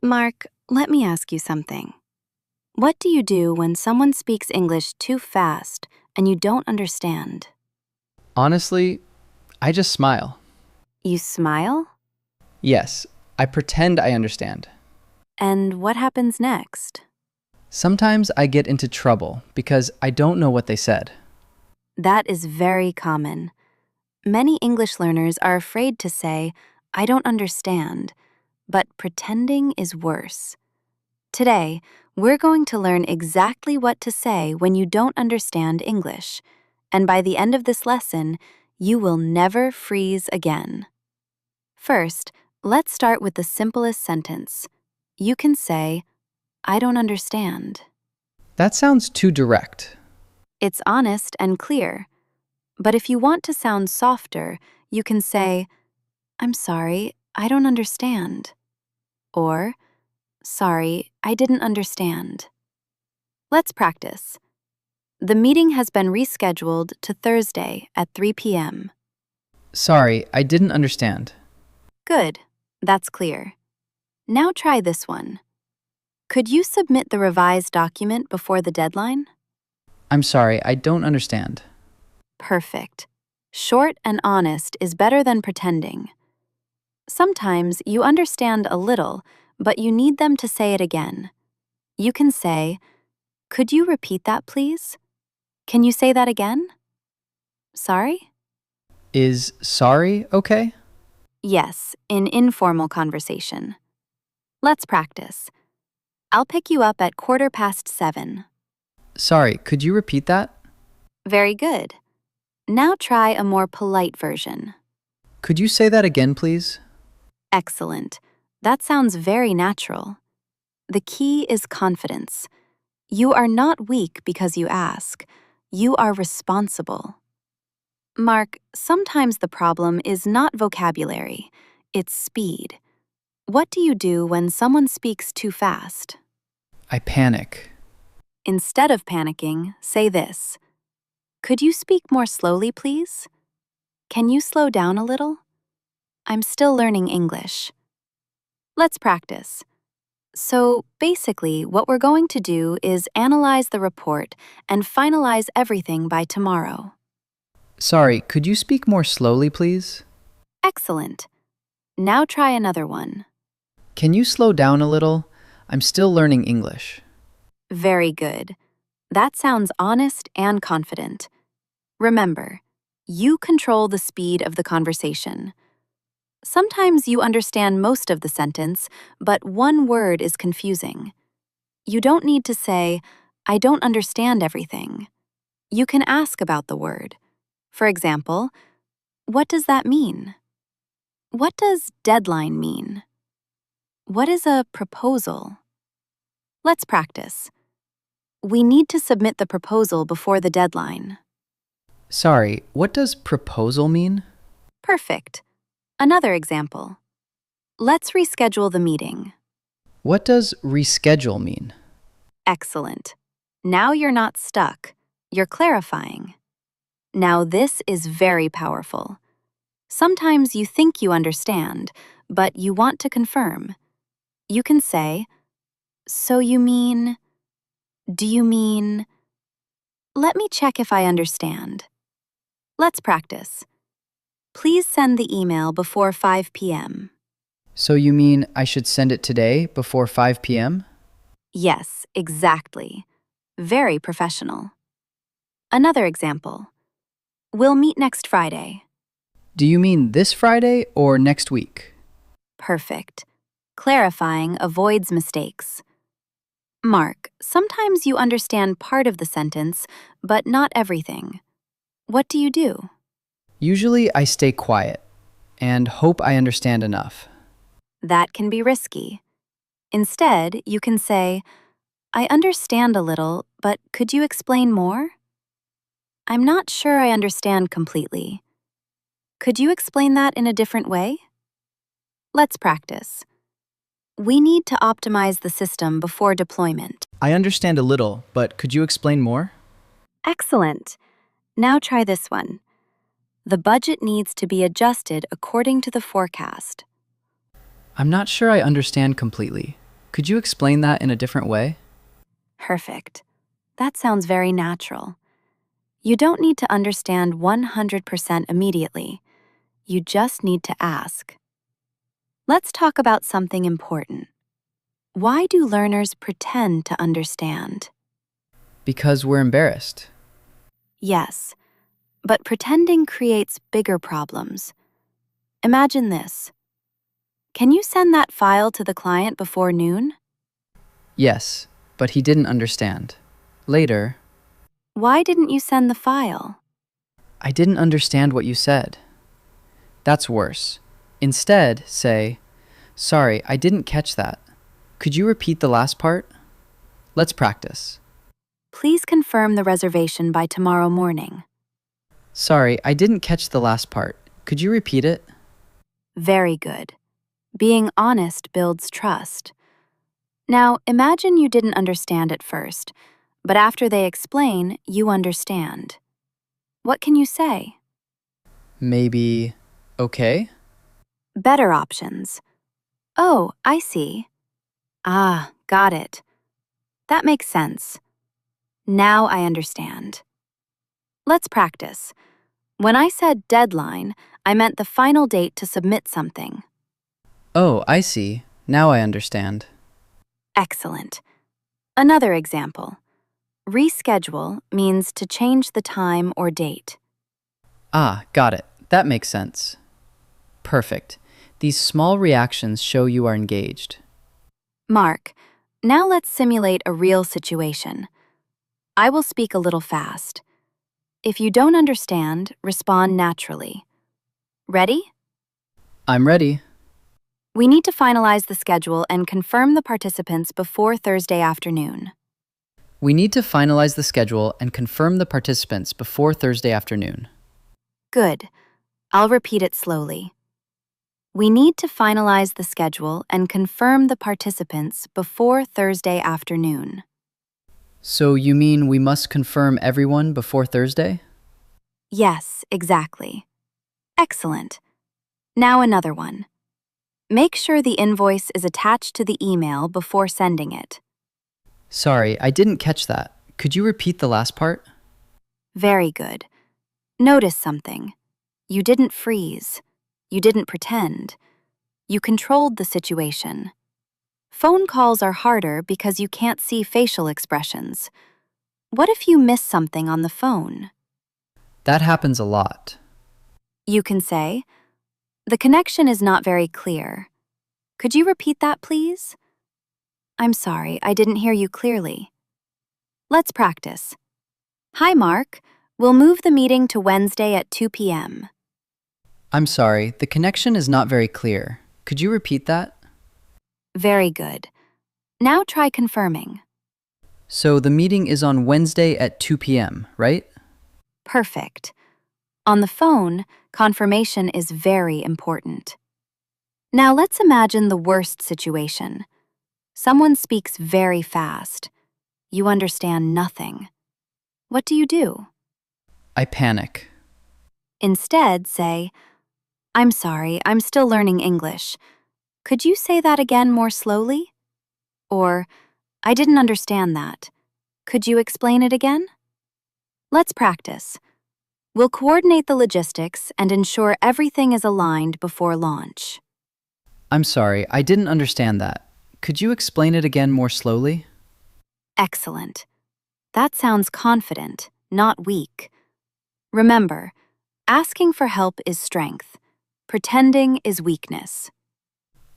Mark, let me ask you something. What do you do when someone speaks English too fast and you don't understand? Honestly, I just smile. You smile? Yes, I pretend I understand. And what happens next? Sometimes I get into trouble because I don't know what they said. That is very common. Many English learners are afraid to say, I don't understand, but pretending is worse. Today, we're going to learn exactly what to say when you don't understand English. And by the end of this lesson, you will never freeze again. First, let's start with the simplest sentence. You can say, I don't understand. That sounds too direct. It's honest and clear. But if you want to sound softer, you can say, I'm sorry, I don't understand. Or, sorry, I didn't understand. Let's practice. The meeting has been rescheduled to Thursday at 3 p.m. Sorry, I didn't understand. Good, that's clear. Now try this one. Could you submit the revised document before the deadline? I'm sorry, I don't understand. Perfect. Short and honest is better than pretending. Sometimes you understand a little, but you need them to say it again. You can say, could you repeat that, please? Can you say that again? Sorry? Is sorry okay? Yes, in informal conversation. Let's practice. I'll pick you up at 7:15. Sorry, could you repeat that? Very good. Now try a more polite version. Could you say that again, please? Excellent. That sounds very natural. The key is confidence. You are not weak because you ask. You are responsible. Mark, sometimes the problem is not vocabulary, it's speed. What do you do when someone speaks too fast? I panic. Instead of panicking, say this. Could you speak more slowly, please? Can you slow down a little? I'm still learning English. Let's practice. So basically, what we're going to do is analyze the report and finalize everything by tomorrow. Sorry, could you speak more slowly, please? Excellent. Now try another one. Can you slow down a little? I'm still learning English. Very good. That sounds honest and confident. Remember, you control the speed of the conversation. Sometimes you understand most of the sentence, but one word is confusing. You don't need to say, I don't understand everything. You can ask about the word. For example, what does that mean? What does deadline mean? What is a proposal? Let's practice. We need to submit the proposal before the deadline. Sorry, what does proposal mean? Perfect. Another example. Let's reschedule the meeting. What does reschedule mean? Excellent. Now you're not stuck. You're clarifying. Now this is very powerful. Sometimes you think you understand, but you want to confirm. You can say, so you mean, do you mean, let me check if I understand. Let's practice. Please send the email before 5 p.m. So you mean I should send it today before 5 p.m.? Yes, exactly. Very professional. Another example. We'll meet next Friday. Do you mean this Friday or next week? Perfect. Clarifying avoids mistakes. Mark, sometimes you understand part of the sentence, but not everything. What do you do? Usually I stay quiet and hope I understand enough. That can be risky. Instead, you can say, I understand a little, but could you explain more? I'm not sure I understand completely. Could you explain that in a different way? Let's practice. We need to optimize the system before deployment. I understand a little, but could you explain more? Excellent. Now try this one. The budget needs to be adjusted according to the forecast. I'm not sure I understand completely. Could you explain that in a different way? Perfect. That sounds very natural. You don't need to understand 100% immediately. You just need to ask. Let's talk about something important. Why do learners pretend to understand? Because we're embarrassed. Yes, but pretending creates bigger problems. Imagine this. Can you send that file to the client before noon? Yes, but he didn't understand. Later, Why didn't you send the file? I didn't understand what you said. That's worse. Instead, say, sorry, I didn't catch that. Could you repeat the last part? Let's practice. Please confirm the reservation by tomorrow morning. Sorry, I didn't catch the last part. Could you repeat it? Very good. Being honest builds trust. Now, imagine you didn't understand at first, but after they explain, you understand. What can you say? Maybe, okay? Better options. Oh, I see. Ah, got it. That makes sense. Now I understand. Let's practice. When I said deadline, I meant the final date to submit something. Oh, I see. Now I understand. Excellent. Another example. Reschedule means to change the time or date. Ah, got it. That makes sense. Perfect. These small reactions show you are engaged. Mark, now let's simulate a real situation. I will speak a little fast. If you don't understand, respond naturally. Ready? I'm ready. We need to finalize the schedule and confirm the participants before Thursday afternoon. We need to finalize the schedule and confirm the participants before Thursday afternoon. Good. I'll repeat it slowly. We need to finalize the schedule and confirm the participants before Thursday afternoon. So you mean we must confirm everyone before Thursday? Yes, exactly. Excellent. Now another one. Make sure the invoice is attached to the email before sending it. Sorry, I didn't catch that. Could you repeat the last part? Very good. Notice something. You didn't freeze. You didn't pretend. You controlled the situation. Phone calls are harder because you can't see facial expressions. What if you miss something on the phone? That happens a lot. You can say, "The connection is not very clear. Could you repeat that, please?" "I'm sorry, I didn't hear you clearly." Let's practice. "Hi, Mark. We'll move the meeting to Wednesday at 2 p.m. I'm sorry, the connection is not very clear. Could you repeat that? Very good. Now try confirming. So the meeting is on Wednesday at 2 p.m., right? Perfect. On the phone, confirmation is very important. Now let's imagine the worst situation. Someone speaks very fast. You understand nothing. What do you do? I panic. Instead, say, "I'm sorry, I'm still learning English. Could you say that again more slowly?" Or, "I didn't understand that. Could you explain it again?" Let's practice. We'll coordinate the logistics and ensure everything is aligned before launch. I'm sorry, I didn't understand that. Could you explain it again more slowly? Excellent. That sounds confident, not weak. Remember, asking for help is strength. Pretending is weakness.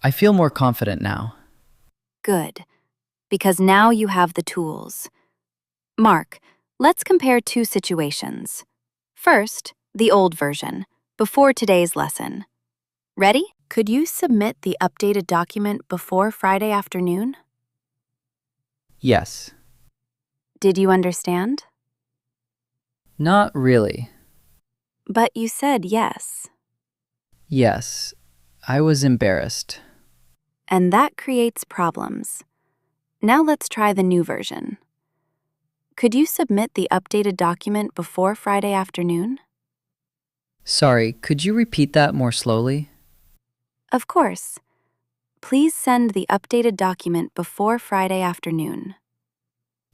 I feel more confident now. Good, because now you have the tools. Mark, let's compare two situations. First, the old version, before today's lesson. Ready? Could you submit the updated document before Friday afternoon? Yes. Did you understand? Not really. But you said yes. Yes. I was embarrassed. And that creates problems. Now let's try the new version. Could you submit the updated document before Friday afternoon? Sorry, could you repeat that more slowly? Of course. Please send the updated document before Friday afternoon.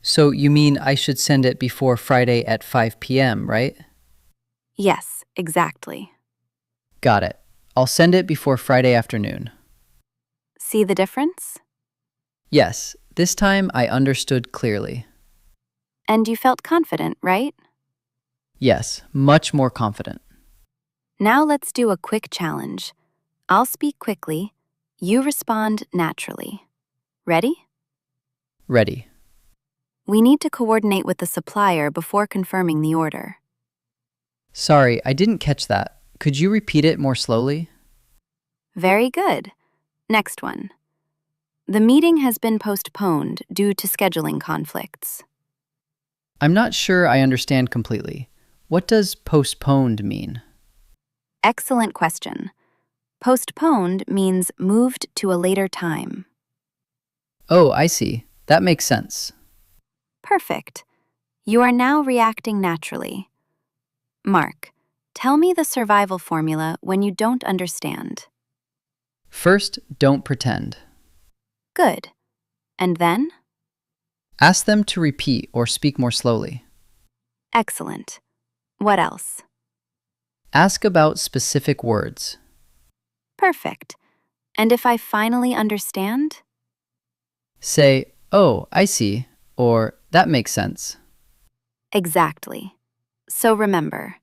So you mean I should send it before Friday at 5 p.m., right? Yes, exactly. Got it. I'll send it before Friday afternoon. See the difference? Yes, this time I understood clearly. And you felt confident, right? Yes, much more confident. Now let's do a quick challenge. I'll speak quickly. You respond naturally. Ready? Ready. We need to coordinate with the supplier before confirming the order. Sorry, I didn't catch that. Could you repeat it more slowly? Very good. Next one. The meeting has been postponed due to scheduling conflicts. I'm not sure I understand completely. What does postponed mean? Excellent question. Postponed means moved to a later time. Oh, I see. That makes sense. Perfect. You are now reacting naturally. Mark, tell me the survival formula when you don't understand. First, don't pretend. Good. And then? Ask them to repeat or speak more slowly. Excellent. What else? Ask about specific words. Perfect. And if I finally understand? Say, oh, I see, or that makes sense. Exactly. So remember,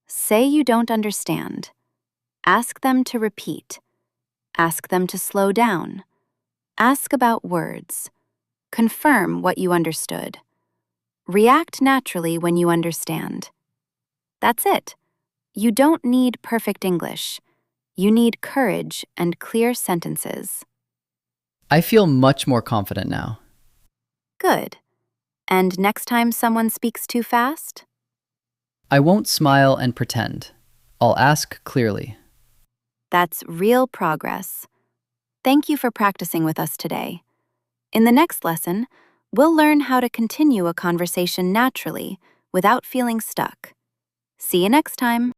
say you don't understand. Ask them to repeat. Ask them to slow down. Ask about words. Confirm what you understood. React naturally when you understand. That's it. You don't need perfect English. You need courage and clear sentences. I feel much more confident now. Good. And next time someone speaks too fast? I won't smile and pretend. I'll ask clearly. That's real progress. Thank you for practicing with us today. In the next lesson, we'll learn how to continue a conversation naturally without feeling stuck. See you next time.